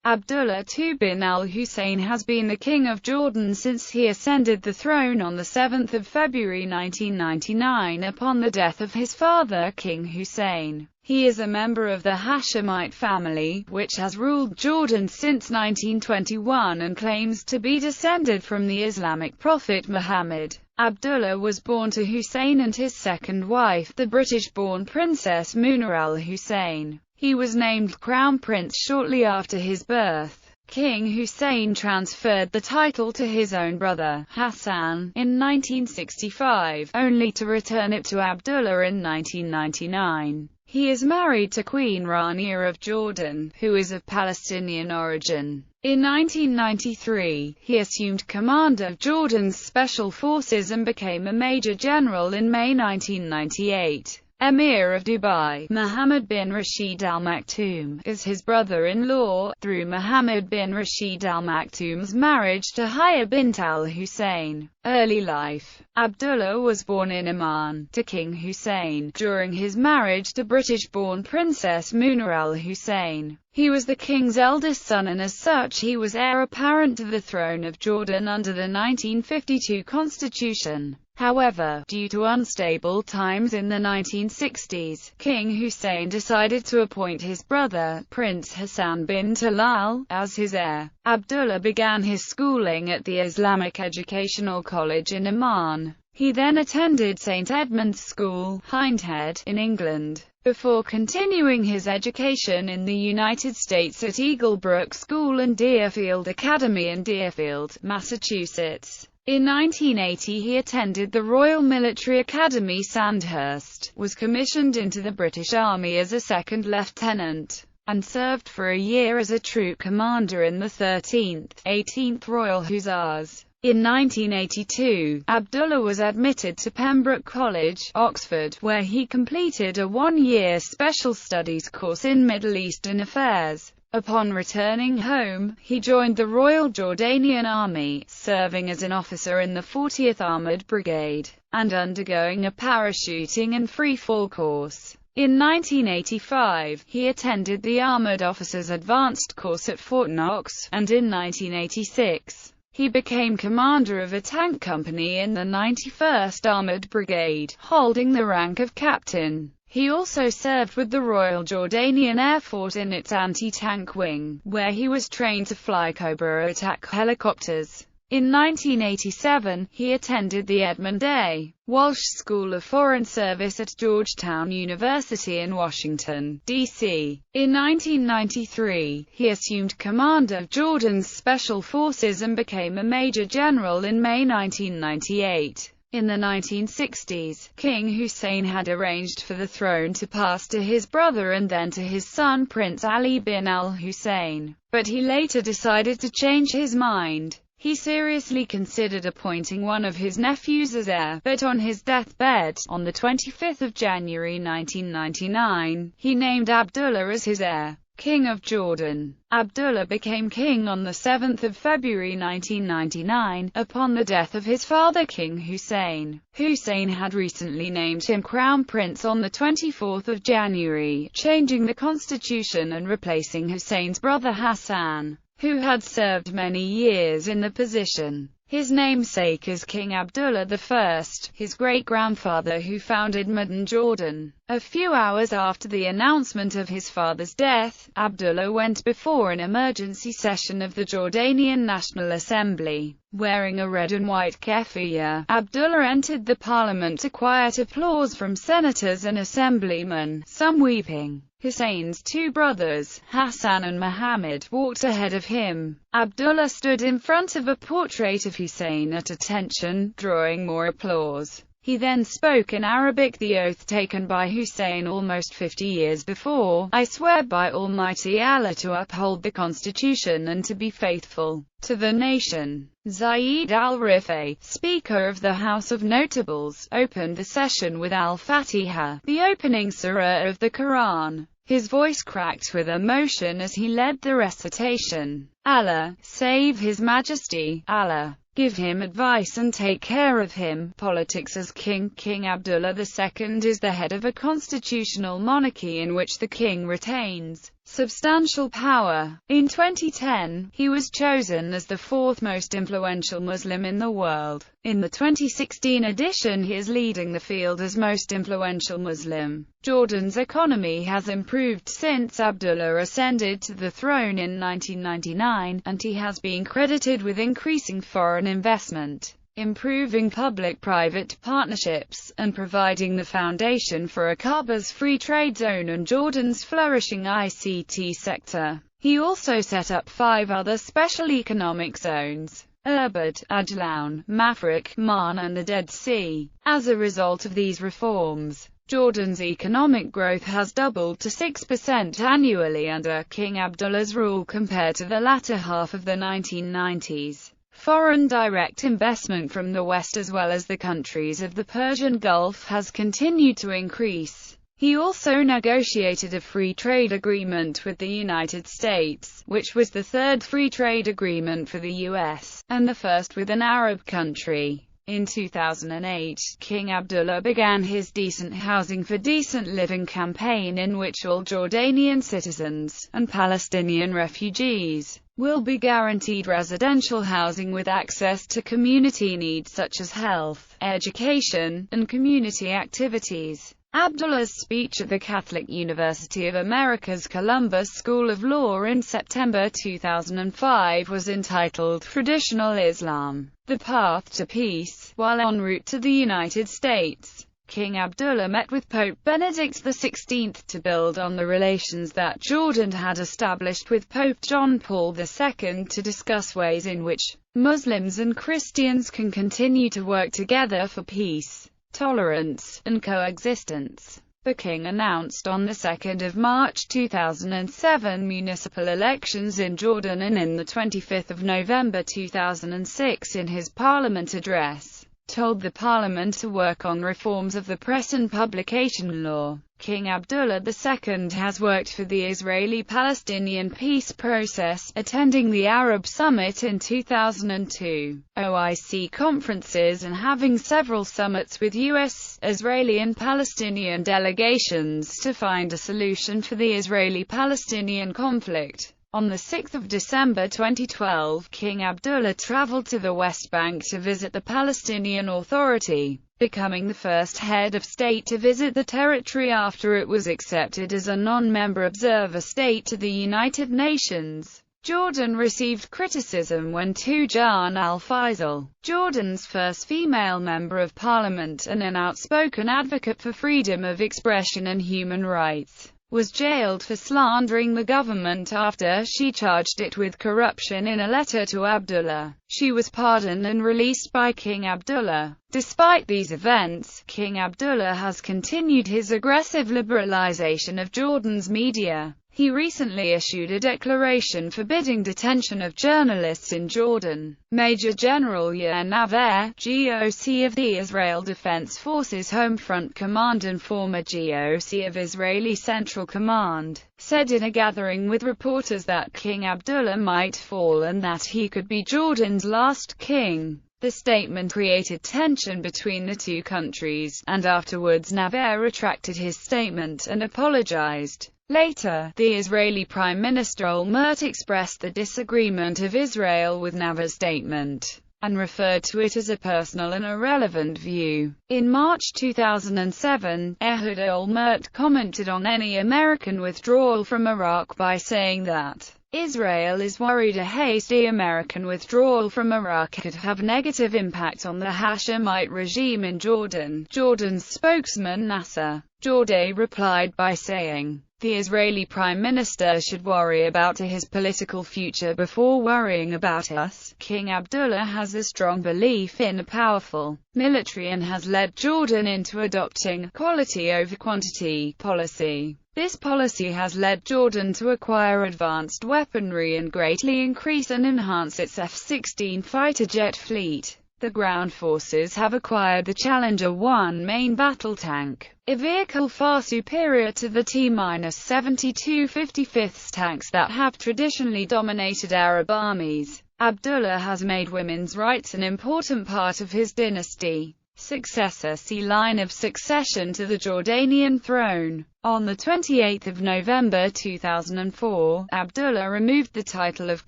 Abdullah II bin al-Hussein has been the King of Jordan since he ascended the throne on 7 February 1999 upon the death of his father King Hussein. He is a member of the Hashemite family, which has ruled Jordan since 1921 and claims to be descended from the Islamic prophet Muhammad. Abdullah was born to Hussein and his second wife, the British-born Princess Muna al-Hussein. He was named Crown Prince shortly after his birth. King Hussein transferred the title to his own brother, Hassan, in 1965, only to return it to Abdullah in 1999. He is married to Queen Rania of Jordan, who is of Palestinian origin. In 1993, he assumed command of Jordan's special forces and became a major general in May 1998. Emir of Dubai, Mohammed bin Rashid Al Maktoum, is his brother-in-law, through Mohammed bin Rashid Al Maktoum's marriage to Haya bint al-Hussein. Early life. Abdullah was born in Amman, to King Hussein, during his marriage to British-born Princess Muna al-Hussein. He was the king's eldest son and as such he was heir apparent to the throne of Jordan under the 1952 constitution. However, due to unstable times in the 1960s, King Hussein decided to appoint his brother, Prince Hassan bin Talal, as his heir. Abdullah began his schooling at the Islamic Educational College in Amman. He then attended St Edmund's School, Hindhead, in England, before continuing his education in the United States at Eaglebrook School and Deerfield Academy in Deerfield, Massachusetts. In 1980 he attended the Royal Military Academy Sandhurst, was commissioned into the British Army as a second lieutenant, and served for a year as a troop commander in the 13th, 18th Royal Hussars. In 1982, Abdullah was admitted to Pembroke College, Oxford, where he completed a one-year special studies course in Middle Eastern affairs. Upon returning home, he joined the Royal Jordanian Army, serving as an officer in the 40th Armoured Brigade, and undergoing a parachuting and free-fall course. In 1985, he attended the Armoured Officers Advanced Course at Fort Knox, and in 1986, he became commander of a tank company in the 91st Armoured Brigade, holding the rank of captain. He also served with the Royal Jordanian Air Force in its anti-tank wing, where he was trained to fly Cobra attack helicopters. In 1987, he attended the Edmund A. Walsh School of Foreign Service at Georgetown University in Washington, D.C. In 1993, he assumed command of Jordan's Special Forces and became a major general in May 1998. In the 1960s, King Hussein had arranged for the throne to pass to his brother and then to his son Prince Ali bin al-Hussein, but he later decided to change his mind. He seriously considered appointing one of his nephews as heir, but on his deathbed, on 25 January 1999, he named Abdullah as his heir. King of Jordan. Abdullah became king on 7 February 1999, upon the death of his father King Hussein. Hussein had recently named him Crown Prince on 24 January, changing the constitution and replacing Hussein's brother Hassan, who had served many years in the position. His namesake is King Abdullah I, his great-grandfather who founded modern Jordan. A few hours after the announcement of his father's death, Abdullah went before an emergency session of the Jordanian National Assembly. Wearing a red and white keffiyeh, Abdullah entered the parliament to quiet applause from senators and assemblymen, some weeping. Hussein's two brothers, Hassan and Mohammed, walked ahead of him. Abdullah stood in front of a portrait of Hussein at attention, drawing more applause. He then spoke in Arabic the oath taken by Hussein almost 50 years before: "I swear by Almighty Allah to uphold the Constitution and to be faithful to the nation." Zaid al-Rifai, Speaker of the House of Notables, opened the session with Al-Fatiha, the opening surah of the Quran. His voice cracked with emotion as he led the recitation. Allah save His Majesty, Allah give him advice and take care of him. Politics as king. King Abdullah II is the head of a constitutional monarchy in which the king retains substantial power. In 2010, he was chosen as the fourth most influential Muslim in the world. In the 2016 edition, he is leading the field as most influential Muslim. Jordan's economy has improved since Abdullah ascended to the throne in 1999, and he has been credited with increasing foreign investment, improving public-private partnerships, and providing the foundation for a Kaba's free trade zone and Jordan's flourishing ICT sector. He also set up 5 other special economic zones: Irbid, Ajlan, Mafraq, Man and the Dead Sea. As a result of these reforms, Jordan's economic growth has doubled to 6% annually under King Abdullah's rule compared to the latter half of the 1990s. Foreign direct investment from the West as well as the countries of the Persian Gulf has continued to increase. He also negotiated a free trade agreement with the United States, which was the third free trade agreement for the U.S., and the first with an Arab country. In 2008, King Abdullah began his Decent Housing for Decent Living campaign, in which all Jordanian citizens and Palestinian refugees will be guaranteed residential housing with access to community needs such as health, education, and community activities. Abdullah's speech at the Catholic University of America's Columbus School of Law in September 2005 was entitled Traditional Islam: The Path to Peace. While en route to the United States, King Abdullah met with Pope Benedict XVI to build on the relations that Jordan had established with Pope John Paul II to discuss ways in which Muslims and Christians can continue to work together for peace, tolerance, and coexistence. The king announced on the 2nd of March 2007 municipal elections in Jordan, and in the 25th of November 2006 in his parliament address, told the parliament to work on reforms of the press and publication law. King Abdullah II has worked for the Israeli-Palestinian peace process, attending the Arab Summit in 2002, OIC conferences and having several summits with U.S., Israeli and Palestinian delegations to find a solution for the Israeli-Palestinian conflict. On the 6th of December 2012, King Abdullah traveled to the West Bank to visit the Palestinian Authority, becoming the first head of state to visit the territory after it was accepted as a non-member observer state to the United Nations. Jordan received criticism when Tujan al-Faisal, Jordan's first female member of parliament and an outspoken advocate for freedom of expression and human rights, was jailed for slandering the government after she charged it with corruption in a letter to Abdullah. She was pardoned and released by King Abdullah. Despite these events, King Abdullah has continued his aggressive liberalization of Jordan's media. He recently issued a declaration forbidding detention of journalists in Jordan. Major General Yair Naver, GOC of the Israel Defense Forces Home Front Command and former GOC of Israeli Central Command, said in a gathering with reporters that King Abdullah might fall and that he could be Jordan's last king. The statement created tension between the two countries, and afterwards Naver retracted his statement and apologized. Later, the Israeli Prime Minister Olmert expressed the disagreement of Israel with Naver's statement, and referred to it as a personal and irrelevant view. In March 2007, Ehud Olmert commented on any American withdrawal from Iraq by saying that Israel is worried a hasty American withdrawal from Iraq could have negative impact on the Hashemite regime in Jordan. Jordan's spokesman Nasser Jordan replied by saying, "The Israeli Prime Minister should worry about his political future before worrying about us." King Abdullah has a strong belief in a powerful military and has led Jordan into adopting quality over quantity policy. This policy has led Jordan to acquire advanced weaponry and greatly increase and enhance its F-16 fighter jet fleet. The ground forces have acquired the Challenger 1 main battle tank, a vehicle far superior to the T-72 55th tanks that have traditionally dominated Arab armies. Abdullah has made women's rights an important part of his dynasty. Successor line of succession to the Jordanian throne. On 28 November 2004, Abdullah removed the title of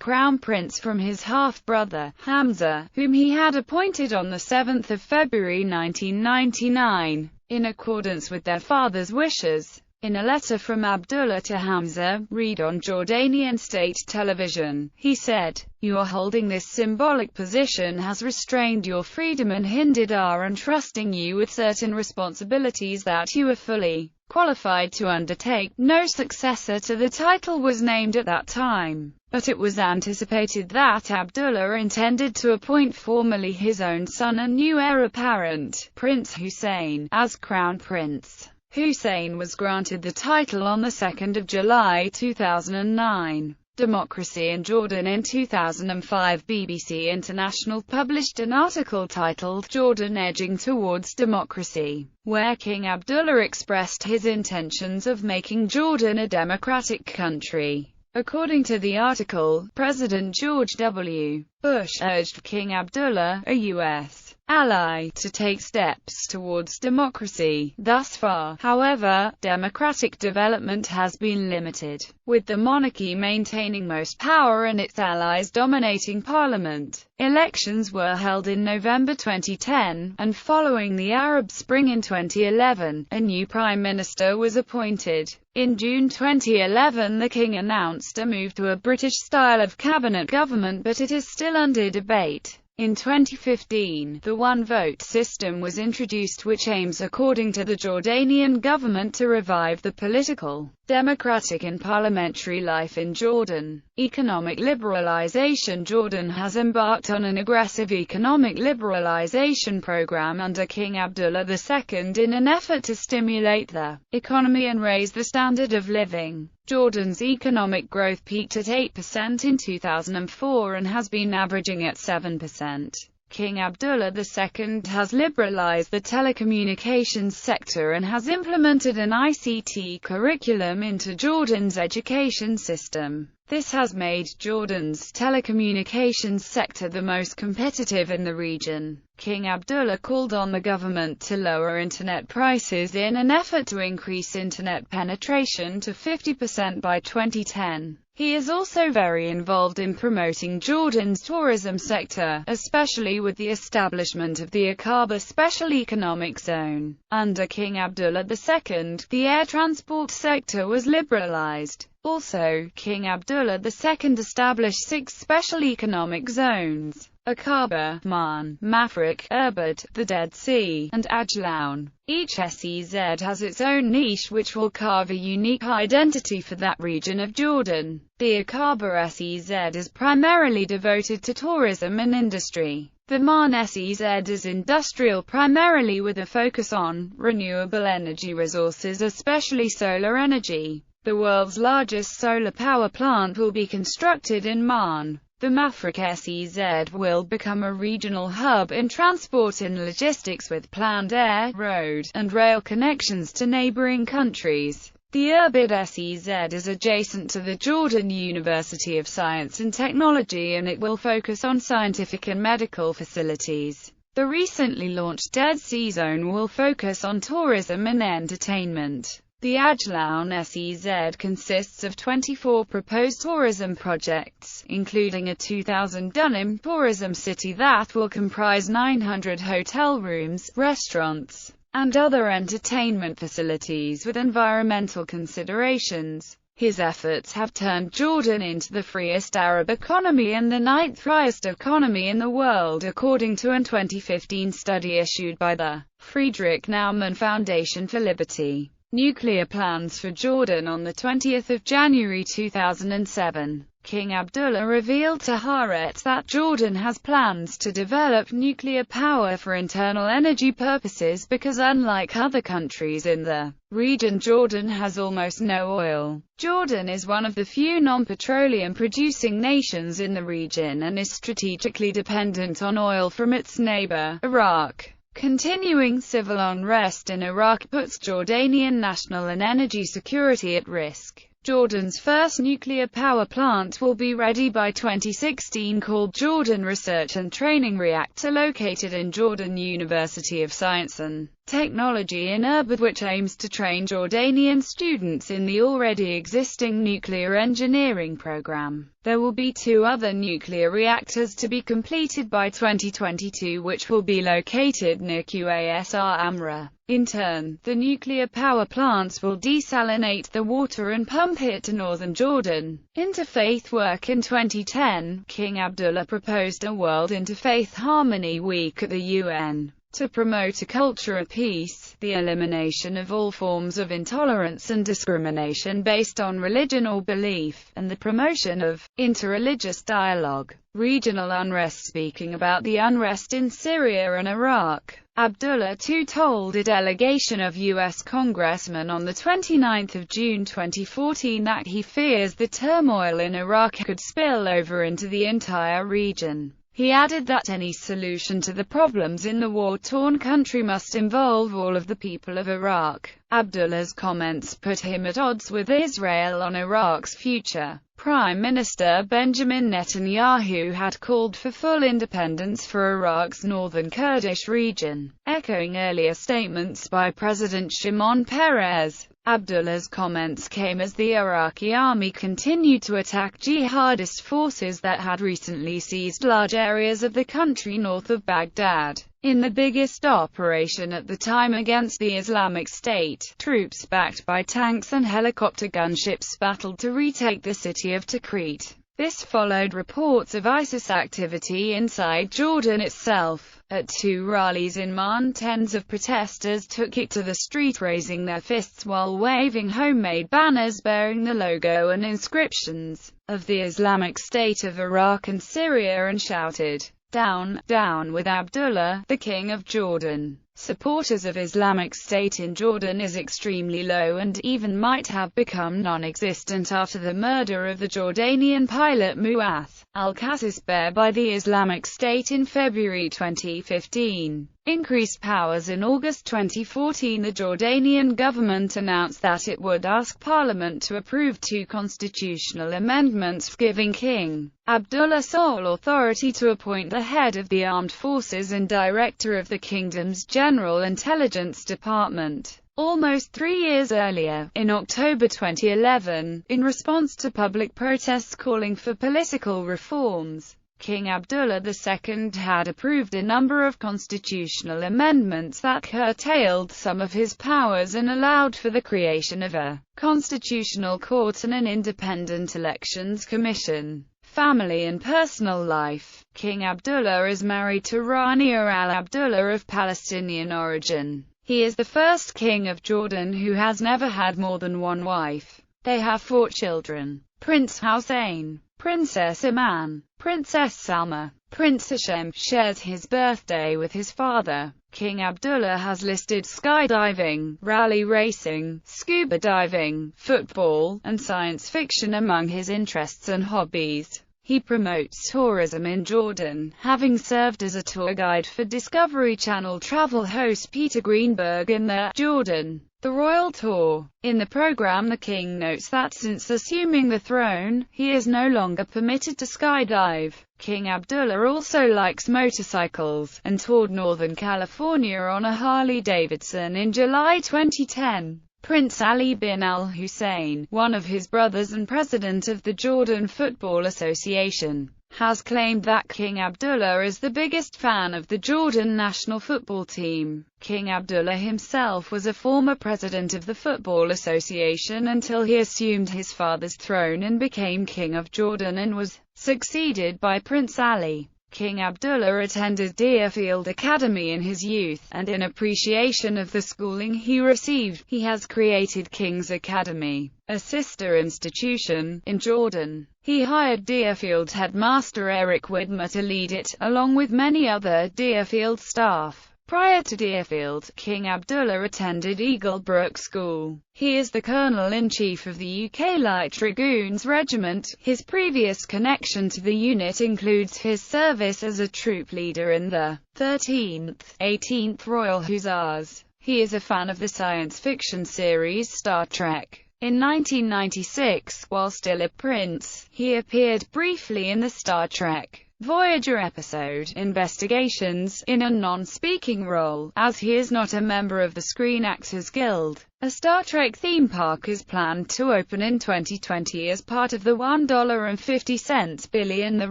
Crown Prince from his half-brother, Hamza, whom he had appointed on 7 February 1999, in accordance with their father's wishes. In a letter from Abdullah to Hamza, read on Jordanian state television, he said, "Your holding this symbolic position has restrained your freedom and hindered our entrusting you with certain responsibilities that you are fully qualified to undertake." No successor to the title was named at that time, but it was anticipated that Abdullah intended to appoint formally his own son and new heir apparent, Prince Hussein, as Crown Prince. Hussein was granted the title on 2 July 2009. Democracy in Jordan. In 2005, BBC International published an article titled "Jordan Edging Towards Democracy," where King Abdullah expressed his intentions of making Jordan a democratic country. According to the article, President George W. Bush urged King Abdullah, a U.S. ally, to take steps towards democracy. Thus far, however, democratic development has been limited, with the monarchy maintaining most power and its allies dominating parliament. Elections were held in November 2010, and following the Arab Spring in 2011, a new prime minister was appointed. In June 2011, the king announced a move to a British style of cabinet government, but it is still under debate. In 2015, the one-vote system was introduced, which aims, according to the Jordanian government, to revive the political, democratic and parliamentary life in Jordan. Economic liberalization. Jordan has embarked on an aggressive economic liberalization program under King Abdullah II in an effort to stimulate the economy and raise the standard of living. Jordan's economic growth peaked at 8% in 2004 and has been averaging at 7%. King Abdullah II has liberalized the telecommunications sector and has implemented an ICT curriculum into Jordan's education system. This has made Jordan's telecommunications sector the most competitive in the region. King Abdullah called on the government to lower internet prices in an effort to increase internet penetration to 50% by 2010. He is also very involved in promoting Jordan's tourism sector, especially with the establishment of the Aqaba Special Economic Zone. Under King Abdullah II, the air transport sector was liberalized. Also, King Abdullah II established 6 special economic zones: Aqaba, Man, Mafraq, Erbad, the Dead Sea, and Ajloun. Each SEZ has its own niche which will carve a unique identity for that region of Jordan. The Aqaba SEZ is primarily devoted to tourism and industry. The Man SEZ is industrial, primarily with a focus on renewable energy resources, especially solar energy. The world's largest solar power plant will be constructed in Man. The Mafraq SEZ will become a regional hub in transport and logistics with planned air, road, and rail connections to neighboring countries. The Erbad SEZ is adjacent to the Jordan University of Science and Technology, and it will focus on scientific and medical facilities. The recently launched Dead Sea Zone will focus on tourism and entertainment. The Ajloun SEZ consists of 24 proposed tourism projects, including a 2,000-dwelling tourism city that will comprise 900 hotel rooms, restaurants, and other entertainment facilities with environmental considerations. His efforts have turned Jordan into the freest Arab economy and the 9th highest economy in the world, according to a 2015 study issued by the Friedrich Naumann Foundation for Liberty. Nuclear plans for Jordan. On 20 January 2007, King Abdullah revealed to Haaretz that Jordan has plans to develop nuclear power for internal energy purposes because, unlike other countries in the region, Jordan has almost no oil. Jordan is one of the few non-petroleum producing nations in the region and is strategically dependent on oil from its neighbor, Iraq. Continuing civil unrest in Iraq puts Jordanian national and energy security at risk. Jordan's first nuclear power plant will be ready by 2016, called Jordan Research and Training Reactor, located in Jordan University of Science and technology in Irbid, which aims to train Jordanian students in the already existing nuclear engineering program. There will be 2 other nuclear reactors to be completed by 2022, which will be located near Qasr Amra. In turn, the nuclear power plants will desalinate the water and pump it to northern Jordan. Interfaith work. In 2010, King Abdullah proposed a World Interfaith Harmony Week at the UN. To promote a culture of peace, the elimination of all forms of intolerance and discrimination based on religion or belief, and the promotion of interreligious dialogue. Regional unrest. Speaking about the unrest in Syria and Iraq, Abdullah II told a delegation of U.S. congressmen on 29 June 2014 that he fears the turmoil in Iraq could spill over into the entire region. He added that any solution to the problems in the war-torn country must involve all of the people of Iraq. Abdullah's comments put him at odds with Israel on Iraq's future. Prime Minister Benjamin Netanyahu had called for full independence for Iraq's northern Kurdish region, echoing earlier statements by President Shimon Peres. Abdullah's comments came as the Iraqi army continued to attack jihadist forces that had recently seized large areas of the country north of Baghdad. In the biggest operation at the time against the Islamic State, troops backed by tanks and helicopter gunships battled to retake the city of Tikrit. This followed reports of ISIS activity inside Jordan itself. At 2 rallies in Amman, tens of protesters took it to the street, raising their fists while waving homemade banners bearing the logo and inscriptions of the Islamic State of Iraq and Syria, and shouted, "Down, down with Abdullah, the King of Jordan." Supporters of Islamic State in Jordan is extremely low and even might have become non-existent after the murder of the Jordanian pilot Muath al-Qasisbeh by the Islamic State in February 2015. Increased powers. In August 2014, the Jordanian government announced that it would ask Parliament to approve 2 constitutional amendments giving King Abdullah sole authority to appoint the head of the armed forces and director of the kingdom's General Intelligence Department. Almost 3 years earlier, in October 2011, in response to public protests calling for political reforms, King Abdullah II had approved a number of constitutional amendments that curtailed some of his powers and allowed for the creation of a constitutional court and an independent elections commission. Family and personal life. King Abdullah is married to Rania al-Abdullah of Palestinian origin. He is the first king of Jordan who has never had more than 1 wife. They have 4 children: Prince Hussein, Princess Iman, Princess Salma. Prince Hashem shares his birthday with his father. King Abdullah has listed skydiving, rally racing, scuba diving, football, and science fiction among his interests and hobbies. He promotes tourism in Jordan, having served as a tour guide for Discovery Channel travel host Peter Greenberg in the Jordan, the Royal Tour. In the program, the king notes that since assuming the throne, he is no longer permitted to skydive. King Abdullah also likes motorcycles, and toured Northern California on a Harley-Davidson in July 2010. Prince Ali bin al-Hussein, one of his brothers and president of the Jordan Football Association, has claimed that King Abdullah is the biggest fan of the Jordan national football team. King Abdullah himself was a former president of the Football Association until he assumed his father's throne and became King of Jordan and was succeeded by Prince Ali. King Abdullah attended Deerfield Academy in his youth, and in appreciation of the schooling he received, he has created King's Academy, a sister institution, in Jordan. He hired Deerfield headmaster Eric Widmer to lead it, along with many other Deerfield staff. Prior to Deerfield, King Abdullah attended Eagle Brook School. He is the Colonel-in-Chief of the UK Light Dragoons Regiment. His previous connection to the unit includes his service as a troop leader in the 13th, 18th Royal Hussars. He is a fan of the science fiction series Star Trek. In 1996, while still a prince, he appeared briefly in the Star Trek Voyager episode, Investigations, in a non-speaking role, as he is not a member of the Screen Actors Guild. A Star Trek theme park is planned to open in 2020 as part of the $1.50 billion The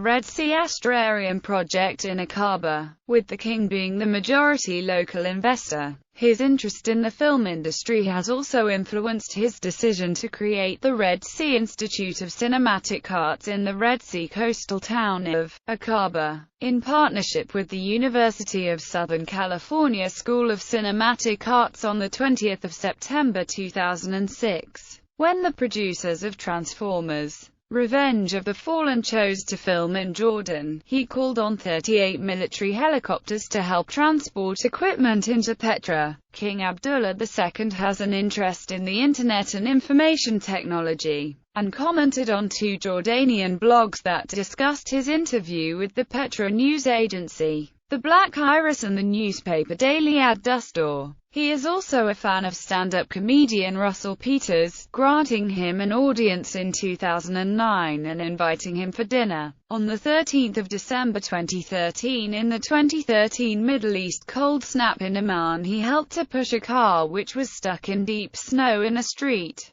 Red Sea Estuarian project in Aqaba, with the King being the majority local investor. His interest in the film industry has also influenced his decision to create the Red Sea Institute of Cinematic Arts in the Red Sea coastal town of Aqaba, in partnership with the University of Southern California School of Cinematic Arts on 20 September 2006. When the producers of Transformers: Revenge of the Fallen chose to film in Jordan, he called on 38 military helicopters to help transport equipment into Petra. King Abdullah II has an interest in the Internet and information technology, and commented on 2 Jordanian blogs that discussed his interview with the Petra news agency, the Black Iris, and the newspaper Daily Ad-Dustur. He is also a fan of stand-up comedian Russell Peters, granting him an audience in 2009 and inviting him for dinner. On 13 December 2013, in the 2013 Middle East cold snap in Oman, he helped to push a car which was stuck in deep snow in a street.